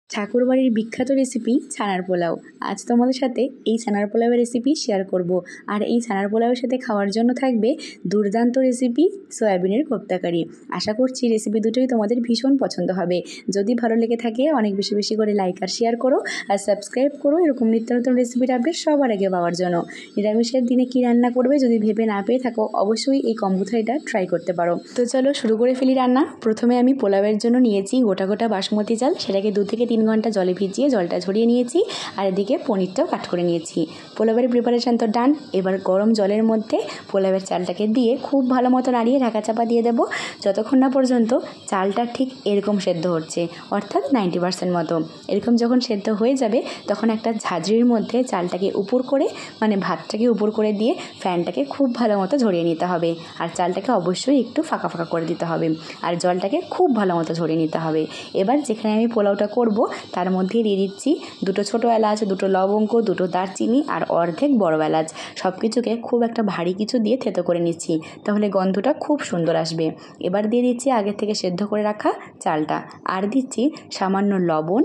ঠাকুরবাড়ির বিখ্যাত রেসিপি ছানার পোলাও। আজ তোমাদের সাথে এই ছানার পোলাওয়ের রেসিপি শেয়ার করব। আর এই ছানার পোলাওয়ের সাথে খাওয়ার জন্য থাকবে দুর্দান্ত রেসিপি সয়াবিনের কোপ্তা কারি। আশা করছি রেসিপি দুটোই তোমাদের ভীষণ পছন্দ হবে। যদি ভালো লেগে থাকে অনেক বেশি বেশি করে লাইক আর শেয়ার করো, আর সাবস্ক্রাইব করো এরকম নিত্য নতুন রেসিপির আপডেট সবার আগে পাওয়ার জন্য। নিরামিষের দিনে কী রান্না করবে যদি ভেবে না পেয়ে থাকো, অবশ্যই এই কম্বো থালিটা ট্রাই করতে পারো। তো চলো শুরু করে ফেলি রান্না। প্রথমে আমি পোলাওয়ের জন্য নিয়েছি গোটা গোটা বাসমতি চাল। সেটাকে 2 থেকে 3 ঘন্টা জলে ভিজিয়ে জলটা ঝরিয়ে নিয়েছি। আর এদিকে পনিরটাও কাট করে নিয়েছি। পোলাওয়ের প্রিপারেশান তো ডান। এবার গরম জলের মধ্যে পোলাওয়ের চালটাকে দিয়ে খুব ভালো মতো নাড়িয়ে ঢাকা চাপা দিয়ে দেবো, যতক্ষণ না পর্যন্ত চালটা ঠিক এরকম সেদ্ধ হচ্ছে, অর্থাৎ 90% মতো। এরকম যখন সেদ্ধ হয়ে যাবে তখন একটা ঝাঁঝরির মধ্যে চালটাকে উপর করে, মানে ভাতটাকে উপর করে দিয়ে ফ্যানটাকে খুব ভালো মতো ঝরিয়ে নিতে হবে। আর চালটাকে অবশ্যই একটু ফাঁকা ফাঁকা করে দিতে হবে, আর জলটাকে খুব ভালো মতো ঝরিয়ে নিতে হবে। এবার যেখানে আমি পোলাওটা করব তার মধ্যে দিয়ে দিচ্ছি 2 ছোটো এলাচ, 2 লবঙ্গ, 2 দারচিনি আর অর্ধেক বড় এলাচ। সব কিছুকে খুব একটা ভারী কিছু দিয়ে থেতো করে নিচ্ছি, তাহলে গন্ধটা খুব সুন্দর আসবে। এবার দিয়ে দিচ্ছি আগে থেকে সেদ্ধ করে রাখা চালটা, আর দিচ্ছি সামান্য লবণ,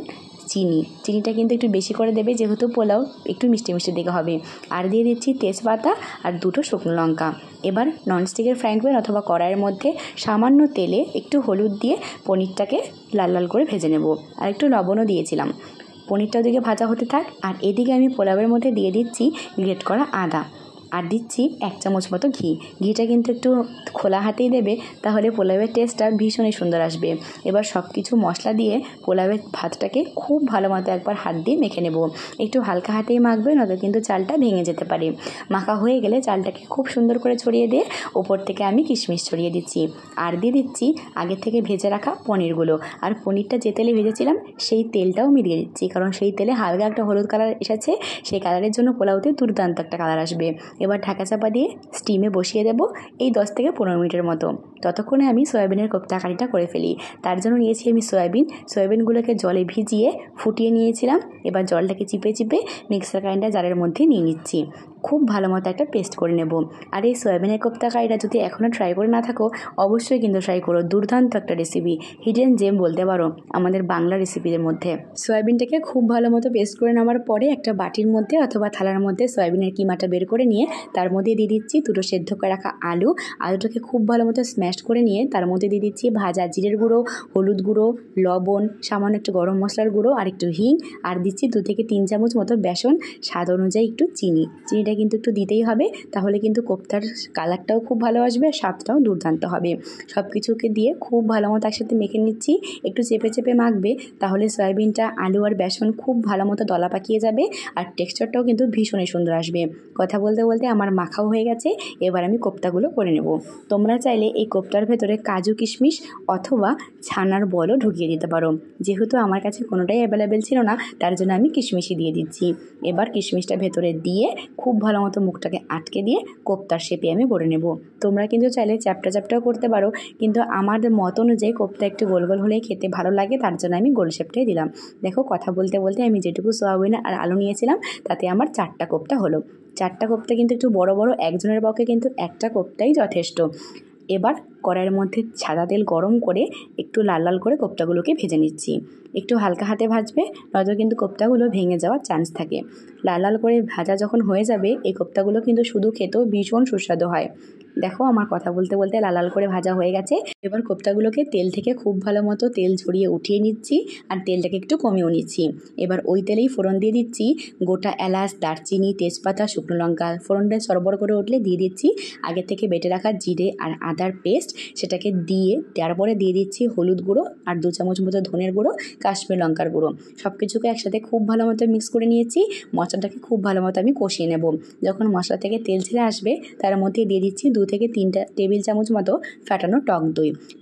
চিনিটা কিন্তু একটু বেশি করে দেবে, যেহেতু পোলাও একটু মিষ্টি মিষ্টি দিকে হবে। আর দিয়ে দিচ্ছি তেজপাতা আর 2 শুকনো লঙ্কা। এবার ননস্টিকের ফ্রাইং প্যান অথবা কড়াইয়ের মধ্যে সামান্য তেলে একটু হলুদ দিয়ে পনিরটাকে লাল লাল করে ভেজে নেব, আর একটু লবণও দিয়েছিলাম। পনিরটা ওদিকে ভাজা হতে থাক, আর এদিকে আমি পোলাওয়ের মধ্যে দিয়ে দিচ্ছি গ্রেট করা আদা, আর দিচ্ছি 1 চামচ মতো ঘিটা কিন্তু একটু খোলা হাতেই দেবে, তাহলে পোলাওয়ের টেস্টটা ভীষণই সুন্দর আসবে। এবার সব কিছু মশলা দিয়ে পোলাওয়ের ভাতটাকে খুব ভালো মতো একবার হাত দিয়ে মেখে নেব। একটু হালকা হাতেই মাখবে, নয়তো কিন্তু চালটা ভেঙে যেতে পারে। মাখা হয়ে গেলে চালটাকে খুব সুন্দর করে ছড়িয়ে দিয়ে ওপর থেকে আমি কিশমিশ ছড়িয়ে দিচ্ছি, আর দিয়ে দিচ্ছি আগে থেকে ভেজে রাখা পনিরগুলো। আর পনিরটা যে তেলে ভেজেছিলাম সেই তেলটাও আমি দিয়ে দিচ্ছি, কারণ সেই তেলে হালকা একটা হলুদ কালার এসেছে, সেই কালারের জন্য পোলাওতে দুর্দান্ত একটা কালার আসবে। এবার ঢাকা চাপা দিয়ে স্টিমে বসিয়ে দেবো এই 10 থেকে 15 মিনিটের মতো। ততক্ষণে আমি সয়াবিনের কোপ্তা কারিটা করে ফেলি। তার জন্য নিয়েছি আমি সয়াবিনগুলোকে জলে ভিজিয়ে ফুটিয়ে নিয়েছিলাম। এবার জলটাকে চিপে চিপে মিক্সার গ্রাইন্ডার জারের মধ্যে নিয়ে নিচ্ছি। খুব ভালো মতো একটা পেস্ট করে নেব। আর এই সয়াবিনের কোপ্তা কারিটা যদি এখনও ট্রাই করে না থাকো, অবশ্যই কিন্তু ট্রাই করো। দুর্দান্ত একটা রেসিপি, হিডেন জেম বলতে পারো আমাদের বাংলা রেসিপিদের মধ্যে। সয়াবিনটাকে খুব ভালো মতো পেস্ট করে নেওয়ার পরে একটা বাটির মধ্যে অথবা থালার মধ্যে সয়াবিনের কিমাটা বের করে নিয়ে তার মধ্যে দিয়ে দিচ্ছি 2 সেদ্ধ করে রাখা আলুটাকে খুব ভালো মতো স্ম্যাশ করে নিয়ে তার মধ্যে দিয়ে দিচ্ছি ভাজা জিরের গুঁড়ো, হলুদ গুঁড়ো, লবণ, সামান্য একটু গরম মশলার গুঁড়ো আর একটু হিং, আর দিচ্ছি 2 থেকে 3 চামচ মতো বেসন, স্বাদ অনুযায়ী একটু চিনিটা কিন্তু একটু দিতেই হবে, তাহলে কিন্তু কোপ্তার কালারটাও খুব ভালো আসবে আর স্বাদটাও দুর্দান্ত হবে। সব কিছুকে দিয়ে খুব ভালো মতো একসাথে মেখে নিচ্ছি। একটু চেপে চেপে মাখবে, তাহলে সয়াবিনটা, আলু আর বেসন খুব ভালো মতো দলা পাকিয়ে যাবে, আর টেক্সচারটাও কিন্তু ভীষণই সুন্দর আসবে। কথা বলতে বলতে আমার মাখাও হয়ে গেছে। এবার আমি কোপ্তাগুলো করে নেব। তোমরা চাইলে এই কোপ্তার ভেতরে কাজু কিশমিশ অথবা ছানার বলও ঢুকিয়ে দিতে পারো। যেহেতু আমার কাছে কোনোটাই অ্যাভেলেবেল ছিল না, তার জন্য আমি কিশমিশই দিয়ে দিচ্ছি। এবার কিশমিশটা ভেতরে দিয়ে খুব ভালো মতো মুখটাকে আটকে দিয়ে কোপ্তার শেপে আমি করে নেব। তোমরা কিন্তু চাইলে চ্যাপটাও করতে পারো, কিন্তু আমার মত অনুযায়ী কোপ্তা একটু গোল গোল হলেই খেতে ভালো লাগে, তার জন্য আমি গোল শেপটাই দিলাম। দেখো কথা বলতে বলতে আমি যেটুকু সয়াবিন আর আলু নিয়েছিলাম তাতে আমার 4টা কোপ্তা হলো। 4টা কোপ্তা কিন্তু একটু বড় বড়, একজনের পক্ষে কিন্তু একটা কোপ্তাই যথেষ্ট। এবার কড়াইয়ের মধ্যে সাদা তেল গরম করে একটু লাল লাল করে কোপ্তাগুলোকে ভেজে নিচ্ছি। একটু হালকা হাতে ভাজবে, নয়তো কিন্তু কোপ্তাগুলো ভেঙে যাওয়ার চান্স থাকে। লাল লাল করে ভাজা যখন হয়ে যাবে, এই কোপ্তাগুলো কিন্তু শুধু খেতেও ভীষণ সুস্বাদু হয়। দেখো আমার কথা বলতে বলতে লাল লাল করে ভাজা হয়ে গেছে। এবার কোপ্তাগুলোকে তেল থেকে খুব ভালো মতো তেল ঝরিয়ে উঠিয়ে নিচ্ছি, আর তেলটাকে একটু কমিয়েও নিচ্ছি। এবার ওই তেলেই ফোড়ন দিয়ে দিচ্ছি গোটা এলাচ, দারচিনি, তেজপাতা, শুকনো লঙ্কা। ফোড়নটা সরবর করে উঠলে দিয়ে দিচ্ছি আগে থেকে বেটে রাখা জিরে আর আদার পেস্ট, সেটাকে দিয়ে তারপরে দিয়ে দিচ্ছি হলুদ গুঁড়ো আর 2 চামচ মতো ধনের গুঁড়ো, কাশ্মীর লঙ্কার গুঁড়ো। সব কিছুকে একসাথে খুব ভালো মতো মিক্স করে নিয়েছি। মশলাটাকে খুব ভালো মতো আমি কষিয়ে নেব। যখন মশলা থেকে তেল ছেড়ে আসবে, তার মধ্যে দিয়ে দিচ্ছি 2 থেকে 3 টেবিল চামচ মতো ফাটানো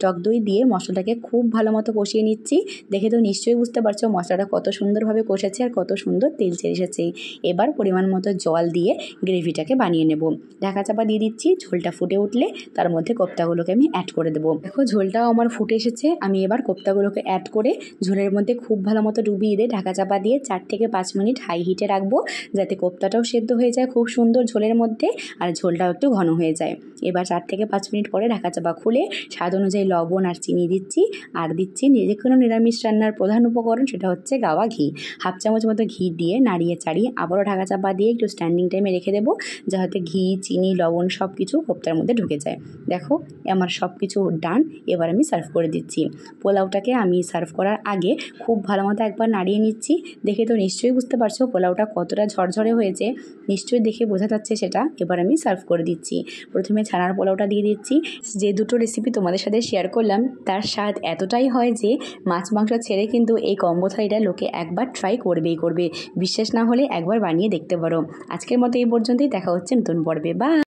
টক দই দিয়ে মশলাটাকে খুব ভালো মতো কষিয়ে নিচ্ছি। দেখে তো নিশ্চয়ই বুঝতে পারছো মশলাটা কত সুন্দরভাবে কষেছে আর কত সুন্দর তেল ছেড়ে এসেছে। এবার পরিমাণ মতো জল দিয়ে গ্রেভিটাকে বানিয়ে নেব। ঢাকা চাপা দিয়ে দিচ্ছি। ঝোলটা ফুটে উঠলে তার মধ্যে কোপ্তাগুলোকে আমি অ্যাড করে দেবো। দেখো ঝোলটাও আমার ফুটে এসেছে। আমি এবার কোপ্তাগুলোকে অ্যাড করে ঝোলের মধ্যে খুব ভালো মতো ডুবিয়ে দিয়ে ঢাকা চাপা দিয়ে 4 থেকে 5 মিনিট হাই হিটে রাখবো, যাতে কোপ্তাটাও সেদ্ধ হয়ে যায় খুব সুন্দর ঝোলের মধ্যে, আর ঝোলটাও একটু ঘন হয়ে যায়। এবার 4 থেকে 5 মিনিট পরে ঢাকা চাপা খুলে স্বাদ অনুযায়ী লবণ আর চিনি দিচ্ছি, আর দিচ্ছি যে কোনো নিরামিষ রান্নার প্রধান উপকরণ, সেটা হচ্ছে গাওয়া ঘি। হাফ চামচ মতো ঘি দিয়ে নাড়িয়ে চাড়িয়ে আবারও ঢাকা চাপা দিয়ে একটু স্ট্যান্ডিং টাইমে রেখে দেবো, যাতে ঘি, চিনি, লবণ সব কিছু কোপ্তার মধ্যে ঢুকে যায়। দেখো আমার সব কিছু ডান। এবার আমি সার্ভ করে দিচ্ছি। পোলাওটাকে আমি সার্ভ করার আগে খুব ভালো মতো একবার নাড়িয়ে নিচ্ছি। দেখে তো নিশ্চয়ই বুঝতে পারছো পোলাওটা কতটা ঝরঝরে হয়েছে, নিশ্চয়ই দেখে বোঝা যাচ্ছে সেটা। এবার আমি সার্ভ করে দিচ্ছি। প্রথমে ছানার পোলাওটা দিয়ে দিচ্ছি। যে দুটো রেসিপি তোমাদের সাথে শেয়ার করলাম তার স্বাদ এতটাই হয় যে মাছ মাংস ছেড়ে কিন্তু এই কম্বো থালিটা লোকে একবার ট্রাই করবেই করবে। বিশ্বাস না হলে একবার বানিয়ে দেখতে পারো। আজকের মতো এই পর্যন্তই, দেখা হচ্ছে নতুন পর্বে। বাই।